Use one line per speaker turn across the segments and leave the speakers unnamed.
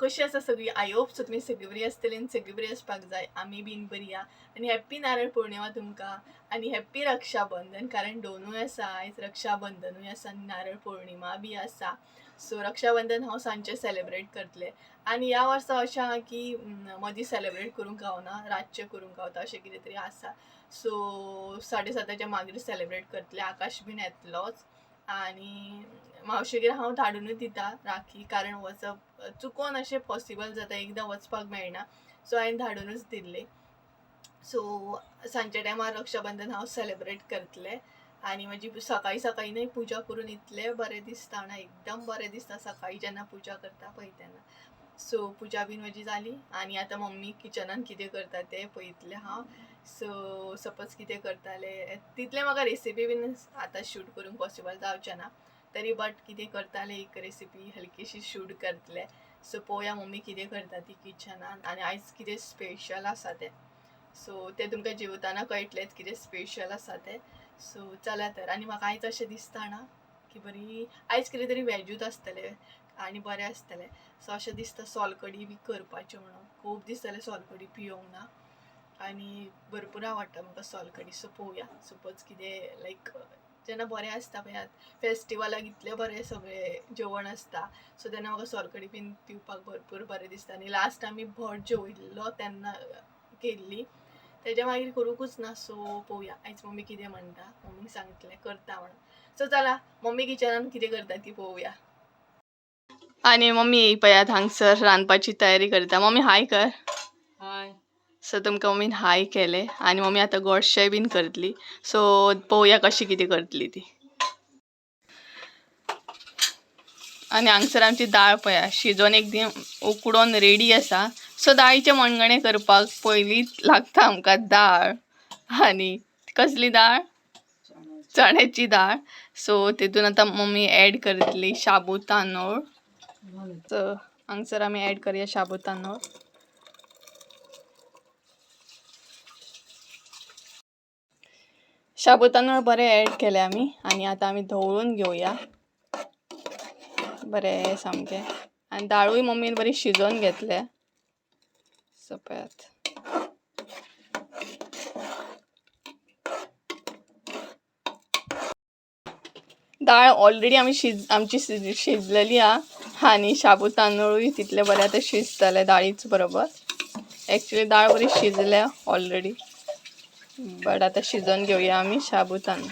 कशी आसा सगळी? आय होप सो तुमी सगळी बरी आसतली आनी सगळी बरी आसपाक जाय. आमी बीन बरी आहा आनी हॅप्पी नारळ पौर्णिमा तुमकां आनी हॅप्पी रक्षाबंधन, कारण दोनूय आसा. आयज रक्षाबंधनूय आसा आनी नारळ पौर्णिमा बी आसा. सो रक्षाबंधन हांव सांजचें सेलेब्रेट करतलें आनी ह्या वर्सा अशें आहा की मदीं सेलेब्रेट करूंक गावना, रातचें करूंक गावता अशें कितें तरी आसा. सो 7:30च्या मागीर सेलेब्रेट करतलें. आकाश बीन येतलोच आनी मावशेगेर हांव धाडूनूच दिता राखी, कारण वचप चुकोन अशें पॉसिबल जाता, एकदां वचपाक मेळना. सो हांवें धाडूनूच दिल्ली. सो सांजच्या टायमार रक्षाबंधन हांव सेलेब्रेट करतलें आनी म्हजी सकाळी सकाळी न्हय पुजा करून इतलें बरें दिसता ना, एकदम बरें दिसता सकाळी जेन्ना पुजा करता पळय तेन्ना. सो पुजा बीन म्हजी जाली आनी आतां मम्मी किचनान कितें करता तें पळयतलें हांव. सो सपोज कितें करतालें तितलें म्हाका रेसिपी बीन आतां शूट करूंक पॉसिबल जावचें ना, तरी बट कितें करतालें एक रेसिपी हलकीशी शूट करतलें. सो पळोवया मम्मी कितें करता ती किचनान आनी आयज कितें स्पेशल आसा तें. सो तें तुमकां जेवताना कळटलेंच कितें स्पेशल आसा तें. सो चला तर. आनी म्हाका आयज अशें दिसता ना की बरी आयज कितें तरी वॅजूच आसतलें आनी बरें आसतलें. सो अशें दिसता सोलकडी बी करपाचें म्हणून. खूब दीस जाले सोलकडी पिवंक ना आनी भरपूर आवडटा म्हाका सोलकडी. सो पळोवया सपोज कितें लायक जेन्ना बरें आसता पळय फेस्टिवलाक इतलें बरें सगळें जेवण आसता, सो तेन्ना म्हाका सोलकडी बीन पिवपाक भरपूर बरें दिसता. आनी लास्ट आमी भट जेवयल्लो तेन्ना केल्ली, तेज्या मागीर करूंकूच ना. सो पळोवया आयज मम्मी कितें म्हणटा. मम्मीक सांगितलें करता म्हणून. सो चला मम्मी किचनान कितें करता ती पळोवया. आनी मम्मी पळयात हांगसर रांदपाची तयारी करता. मम्मी हाय कर.
हाय.
सो तुमकां मम्मीन हाय केलें आनी मम्मी आतां गोडशें बीन करतली. सो पळोवया कशी कितें करतली ती. आनी हांगसर आमची दाळ पळया शिजोवन एकदम उकडोन रेडी आसा. सो दाळीचें मणगणें करपाक पयलींच लागता आमकां दाळ. आनी कसली दाळ? चण्याची दाळ. सो तितून आतां मम्मी ॲड करतली शाबू तांदूळ. सो हांगसर आमी ॲड करया शाबू तांदूळ. शाबू तांदूळ बरें ॲड केले आमी आनी आतां आमी धवळून घेवया बरें सामकें. आनी दाळूय मम्मीन बरी शिजोवन घेतले. सो पळयात दाळ ऑलरेडी आमची शिजलेली आहा आनी शाबू तांदूळूय तितले बरें आतां शिजतले दाळीच बरोबर. एक्चुली दाळ बरी शिजल्या ऑलरेडी, बट आतां शिजोवन घेवया आमी शाबू तांदूळ.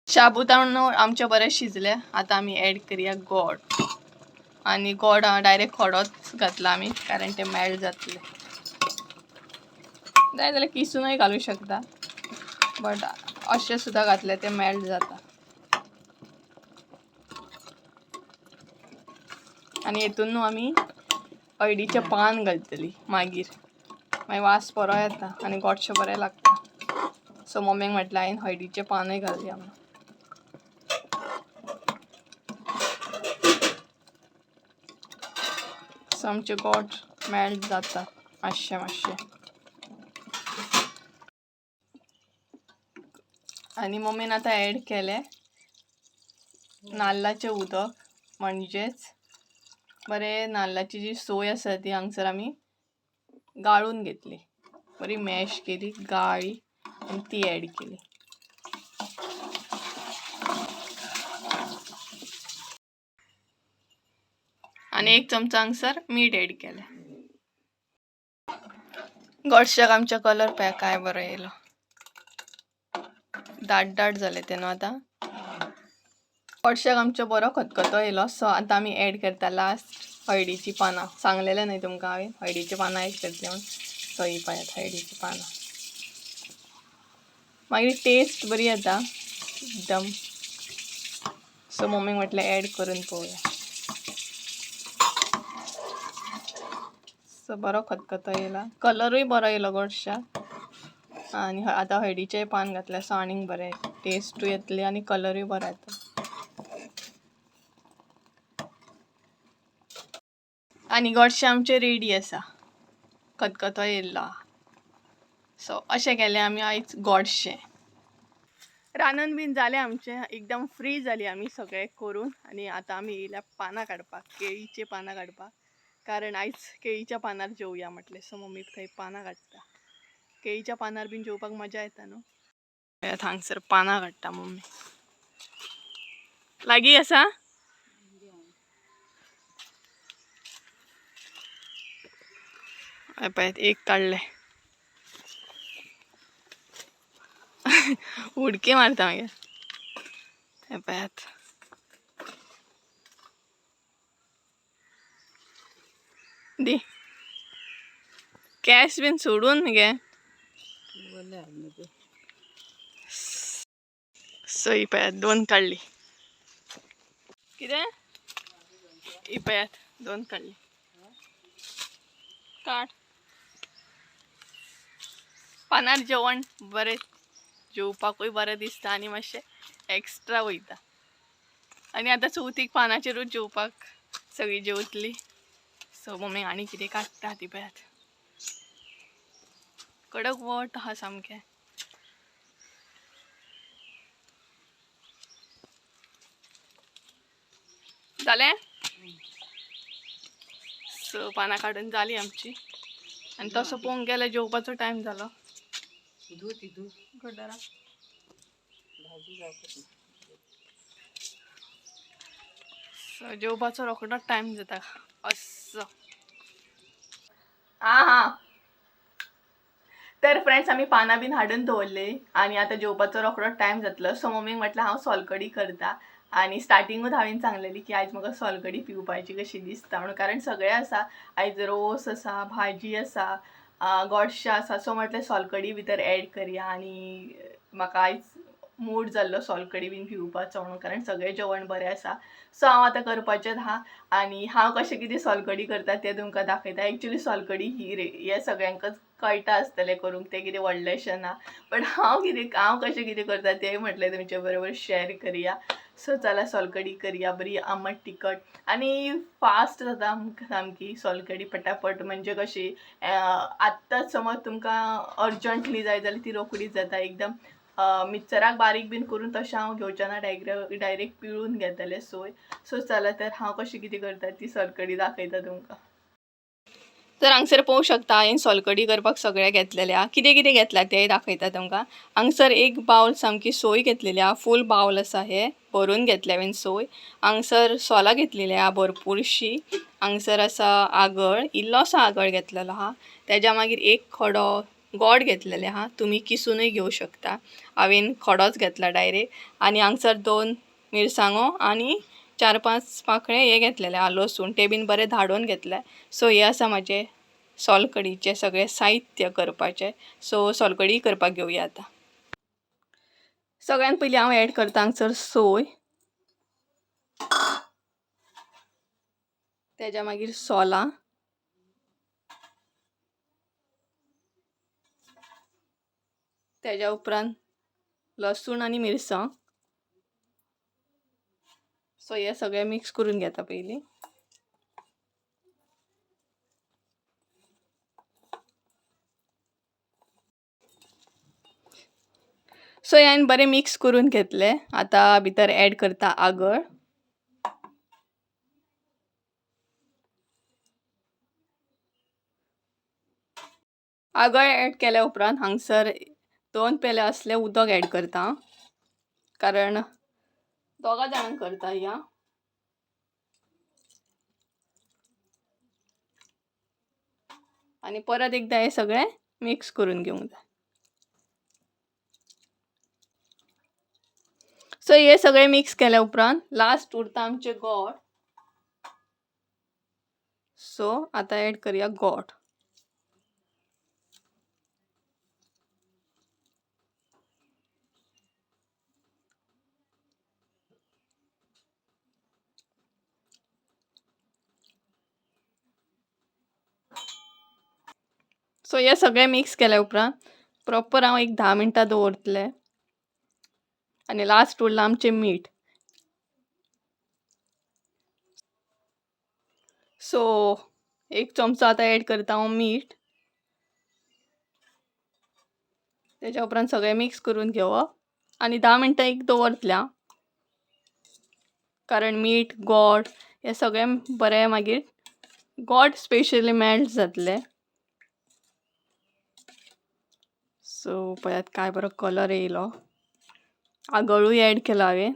शाबू तांदूळ आमचे बरें शिजले. आतां आमी ॲड करया गोड आनी गोड डायरेक्ट खडोच घातला आमी, कारण ते मेल्ट जातले. जाय जाल्यार किसूनय घालूं शकता, बट अशें सुद्दां घातले ते मेल्ट जाता. आनी हेतून न्हू आमी हळदीचें पान घालतली मागीर वास बरो येता आनी गोडशें बरें लागता. सो मम्मीक म्हटलें हांवें हळदीचें पानूय घालया म्हणून. सो आमचें गोड मेल्ट जाता मातशें मातशें. आनी मम्मीन आतां ॲड केलें नाल्लाचें उदक, म्हणजेच बरें नाल्लाची जी सोय आसा ती हांगसर आमी गाळून घेतली, बरी मॅश केली, गाळी आनी ती ॲड केली. आनी 1 चमचो हांगसर मीठ ॲड केलें. गोडशाक आमच्या कलर पळया काय बरो येयलो, दाट दाट जालें तें न्हू आतां. गोडशाक आमचो बरो खतखतो येयलो. सो आतां आमी ॲड करता लास्ट हळदीची पानां. सांगलेलें न्हय तुमकां हांवें हळदीची पानां ॲड करतलें म्हणून. सो ही पळयात हळदीची पानां. मागीर टेस्ट बरी येता एकदम. सो मम्मीक म्हटलें ॲड करून पळोवया. सो बरो खतखतो येयला, कलरूय बरो येयलो गोडशाक. आनी आतां हळदीचें पान घातलें सो आनीक बरें टेस्टूय येतली आनी कलरूय बरो येता. आनी गोडशें आमचें रेडी आसा, खतखतो येयल्लो आहा. सो अशें केलें आमी आयज गोडशें. रानन बीन जाले आमचे एकदम फ्री जाली आम्ही सगळे करून आणि आता आम्ही येयल्या पानां काडपाक केळीचे पानां काडपाक कारण आयज केळीच्या पानार जेवया म्हटले सो मम्मी थंय पानां काडटा केळीच्या पानार बीन जेवपाक मजा येता न्हू हांगसर पानां काडटा मम्मी लागीं आसा पळय एक काडले उडकी मारता मागीर हे पळयात दी कॅश बीन सोडून मगे सो ही पळयात 2 काडली कितें ही पळयात 2 काडली काड पानार जेवण बरें जेवपाकूय बरें दिसता आनी मातशें एक्स्ट्रा वयता आनी आतां चवथीक पानाचेरूच जेवपाक सगळीं जेवतली सो मम्मी आनी कितें काडटा ती पळयात कडक वत आहा सामकें जालें सो पानां काडून जाली आमची आनी तसो पळोवंक गेल्यार जेवपाचो टायम जालो गड्डरा सो जेवपाचो रोखडोच टायम जाता असो हा तर फ्रेंड्स आमी पानां बीन हाडून दवरली आनी आतां जेवपाचो रोखडोच टायम जातलो सो मम्मीक म्हटल्यार हांव सोलकडी करता आनी स्टार्टिंगूच हांवें सांगलेली की आयज म्हाका सोलकडी पिवपाची कशी दिसता म्हणून कारण सगळें आसा आयज रोस आसा भाजी आसा गोडशें आसा सो म्हटलें सोलकडी भितर एड करया आनी म्हाका आयज मूड जाल्लो सोलकडी बीन पिवपाचो म्हणून कारण सगळें जेवण बरें आसा सो हांव आतां करपाचें आहा आनी हांव कशें कितें सोलकडी करता तें तुमकां दाखयता एक्चुली सोलकडी ही हे सगळ्यांकच कळटा आसतलें करूंक तें कितें व्हडलेंशें ना बट हांव कशें कितें करता तें म्हटलें तुमचे बरोबर शेअर करुया सो चला सोलकडी करुया बरी आंबट तिखट आनी फास्ट जाता सामकी सोलकडी पटापट म्हणजे कशी आत्ताच समज तुमकां अर्जंटली जाय जाल्यार ती रोखडीच जाता एकदम मिक्सराक बारीक बीन करून तशें हांव घेवचें ना डायरेक्ट पिळून घेतलें सोय सो चला तर हांव कशी कितें करता ती सोलकडी दाखयता तुमकां तर हांगसर पळोवंक शकता हांवें सोलकडी करपाक सगळें घेतलेलें आहा कितें कितें घेतलां तें दाखयता तुमकां हांगसर एक बावल सामकी सोय घेतलेली आहा फूल बावल आसा हे भरून घेतले हांवें सोय हांगसर सोलां घेतलेली आहा भरपूरशी हांगसर आसा आगळ इल्लोसो आगळ घेतलेलो आहा तेज्या मागीर एक खडो गोड घेतलेले आहा तुमी किसूनय घेवं शकता हांवें खडोच घेतला डायरेक्ट आनी हांगसर 2 मिरसांगो आनी 4-5 पाकळे हे घेतलेले आहा लसूण ते बीन बरें धाडून घेतले सो हे आसा म्हाजे सोलकडीचे सगळे साहित्य करपाचे सो सोलकडी करपाक घेवया आतां सगळ्यान पयलीं हांव एड करता हांगसर सोय तेज्या मागीर सोलां तेज्या उपरांत लसूण आनी मिरसांग सो हे सगळें मिक्स करून घेता पयलीं सो हांवें बरें मिक्स करून घेतलें आतां भितर एड करता आगळ आगळ एड केल्या उपरांत हांगसर 2 पेले असले उदक एड करता कारण 2 जाणांक करता या आनी परत एकदा हे सगळें मिक्स करून घेवंक जाय सो हे सगळें मिक्स केल्या उपरांत लास्ट उरता आमचे गोड सो आतां एड करुया गोड सो हे सगळें मिक्स केल्या उपरांत प्रॉपर हांव एक 10 मिनटां दवरतलें आनी लास्ट उरलां आमचें मीठ सो 1 चमचो आतां एड करता हांव मीठ तेज्या उपरांत सगळें मिक्स करून घेवप आणि 10 मिनटां एक दवरतल्या, कारण मीठ गोड हे सगळें बरें मागीर गोड स्पेशली मेल्ट जातले. सो पळयात काय बरो कलर येयलो. आगळूय ॲड केला हांवें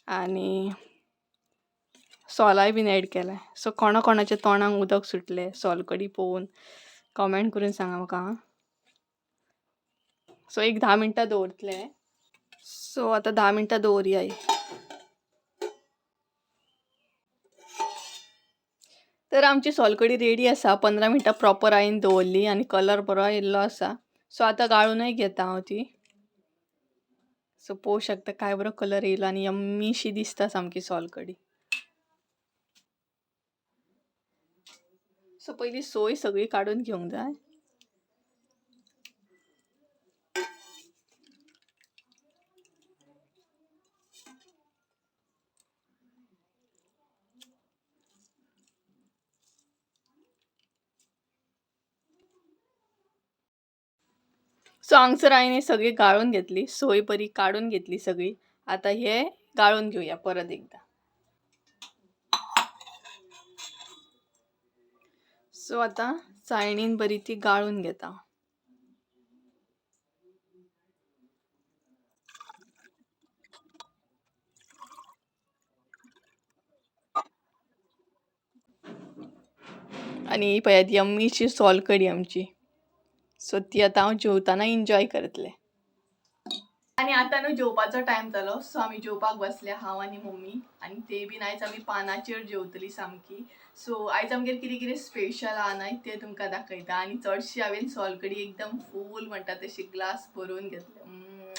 आनी सोलाय बीन ॲड केलाय. सो कोणाच्या तोंडाक उदक सुटले सोलकडी पळोवन कमेंट करून सांगा म्हाका. सो एक 10 मिनटां दवरतले. सो आतां 10 मिनटां दवरया. तर आमची सोलकडी रेडी आसा. 15 मिनटां प्रॉपर हांवें दवरली आनी कलर बरो येयल्लो आसा. सो आतां गाळूनय घेता हांव ती. सो पळोवंक शकता काय बरो कलर येयलो आनी यम्मीशी दिसता सामकी सोलकडी. सो पयलीं सोय सगळी काडून घेवंक जाय. सो हांगसर हांवें ही सगळी गाळून घेतली. सोय बरी काडून घेतली सगळी. आतां हे गाळून घेवया परत एकदा. सो आतां चाळणीन बरी ती गाळून घेता. आणि ही पळयात यम्मीची सोलकडी आमची. सो ती आतां हांव जेवताना एन्जॉय करतलें. आनी आतां न्हू जेवपाचो टायम जालो. सो आमी जेवपाक बसले हांव आनी मम्मी. आनी ते बीन आयज आमी पानाचेर जेवतली सामकी. सो आयज आमगेर कितें कितें स्पेशल आहा न्हय तें तुमकां दाखयता. आनी चडशी हांवें सोलकडी एकदम फूल म्हणटा तशी ग्लास भरून घेतले.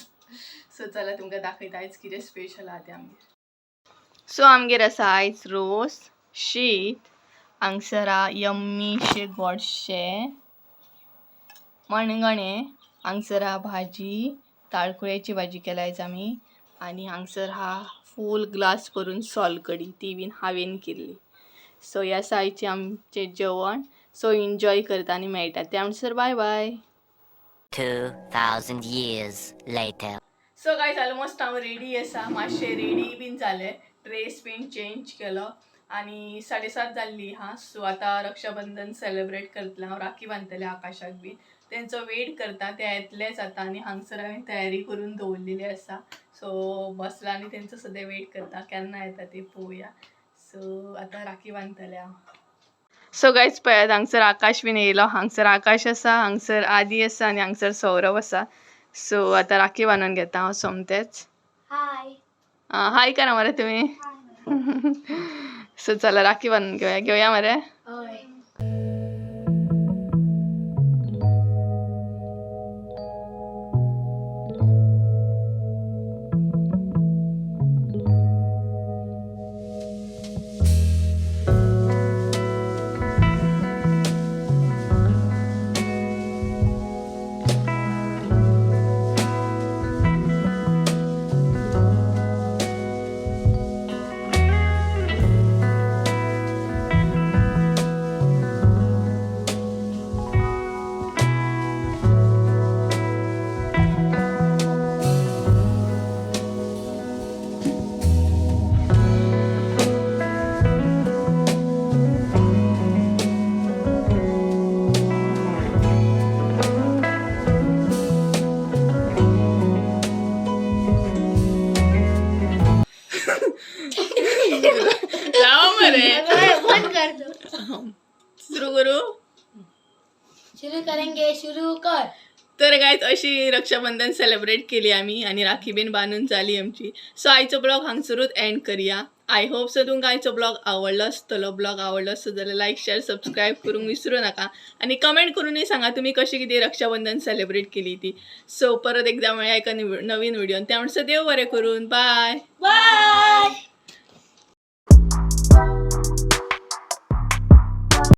सो चला तुमकां दाखयता आयज कितें स्पेशल आहा तें आमगेर. सो आमगेर आसा आयज रोस, शीत, हांगसर आहा यम्मीशे गोडशे मणगणें, हांगसर आहा भाजी, ताळखुळ्याची भाजी केल्या आयज आमी. आनी हांगसर आहा फूल ग्लास भरून सोलकडी, ती बीन हांवें केल्ली. सो ह्या आसा आयचें आमचें जेवण. सो एन्जॉय करता आनी मेळटा ते म्हणसर bye bye.
2000 years later.
So guys almost हांव रेडी आसा. मातशें रेडी बीन जालें. ड्रेस बीन चेंज केलो आनी 7:30 जाल्ली हा. सो आतां रक्षाबंधन सेलिब्रेट करतलें हांव. राखी बांदतलें आकाशाक बीन. तेंचो वेट करता ते येतलेच आतां आनी हांगसर हांवें तयारी करून दवरलेली आसा. सो बसला आनी तेंचो सद्या वेट करता केन्ना येता ती पळोवया. सो आतां राखी बांदतलें हांव. सो गायज पळयात हांगसर आकाश बीन येयलो. हांगसर आकाश आसा, हांगसर आदी आसा आनी हांगसर सौरव आसा. सो आतां राखी बांदून घेता हांव सोमतेच.
हाय
हाय करा मरे तुम्ही. सो चला राखी बांधून घेऊया मरे. लावा मरे.
बंद कर दो.
सुरू करू.
शुरू करेंगे. शुरू कर.
तर गायज अशी रक्षाबंधन सेलिब्रेट केली आमी आनी राखी बीन बांदून जाली आमची. सो आयचो ब्लॉग हांगसरूच एंड करया. आय होप सो तुमकां आयचो ब्लॉग आवडलो आसतलो. ब्लॉग आवडलो आसत जाल्यार लायक शेअर सबस्क्राईब करूंक विसरू नका आनी कमेंट करूनय सांगा तुम्ही कशी कितें रक्षाबंधन सेलिब्रेट केली ती. सो परत एकदा मेळया एका नवीन व्हिडिओन. त्या म्हणसर देव बरें करून. बाय.
बाय.